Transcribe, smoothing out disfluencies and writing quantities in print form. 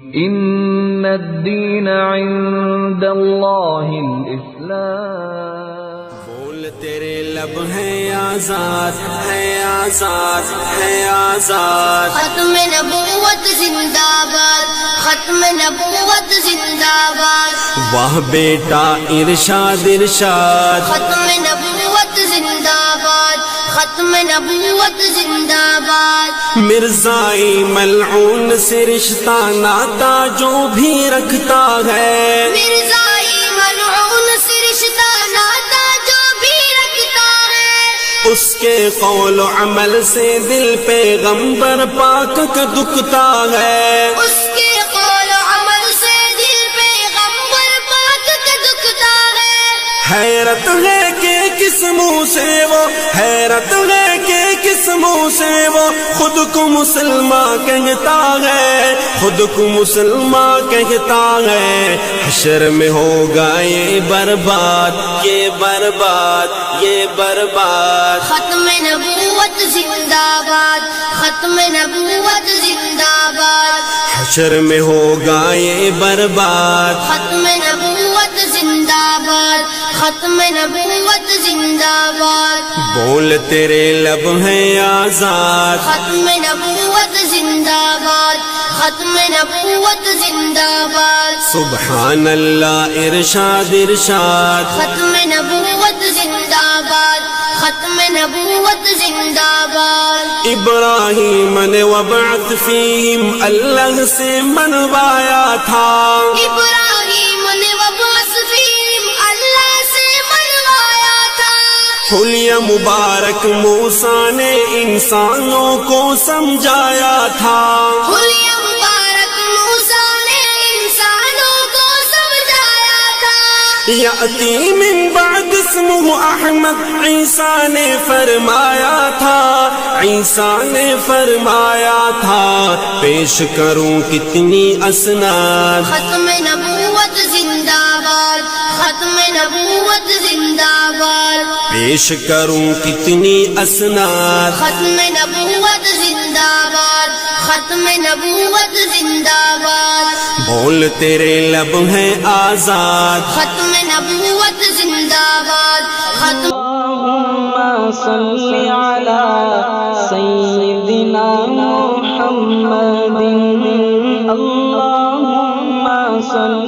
ان الدین عند اللہ الاسلام۔ بول تیرے لب ہیں آزاد، ہے آزاد، ہے آزاد۔ ختم نبوت زندہ باد، ختم نبوت زندہ باد۔ واہ بیٹا ارشاد ارشاد، ختم نبوت زندہ باد، ختم نبوت زندہ باد۔ مرزائی ملعون سے رشتہ ناتا جو بھی رکھتا ہے، مرزائی ملعون سے رشتہ ناتا جو بھی رکھتا ہے، اس کے قول و عمل سے دل پیغمبر پاک کا دکھتا ہے۔ اس کے قول و عمل سے دل پیغمبر پاک کا دکھتا ہے۔ حیرت ہے کہ کس منہ سے وہ، حیرت ہے کہ کس منہ سے وہ خود کو مسلمان کہتا ہے، خود کو مسلمان کہتا ہے۔ حشر میں ہوگا یہ برباد، یہ برباد، یہ برباد۔ ختم نبوت زندہ باد، ختم نبوت زندہ باد۔ حشر میں ہوگا یہ برباد، ختم نبوت زندہ باد، ختم نبوت زندہ باد۔ بول تیرے لب ہیں آزاد، ختم نبوت زندہ باد، ختم نبوت زندہ باد۔ سبحان اللہ ارشاد ارشاد۔ ختم نبوت زندہ باد، ختم نبوت زندہ باد۔ ابراہیم نے وبعث فیہم اللہ سے منوایا تھا، ابراہیم نے وبعث فیہم اللہ سے منوایا تھا۔ حلیہ مبارک موسیٰ نے انسانوں کو سمجھایا تھا، حلیہ مبارک موسیٰ نے انسانوں کو سمجھایا تھا۔ یأتی من بعد اسمہ احمد عیسیٰ نے فرمایا تھا، عیسیٰ نے فرمایا تھا۔ پیش کروں کتنی اسناد، ختم نبوت زندہ باد، ختم نبوت زندہ باد۔ پیش کروں کتنی اسناد، ختم نبوت زندہ باد، ختم نبوت زندہ باد۔ بول تیرے لب ہیں آزاد، ختم نبوت زندہ باد، ختم اللہم صل علی سیدنا محمد، اللہم صل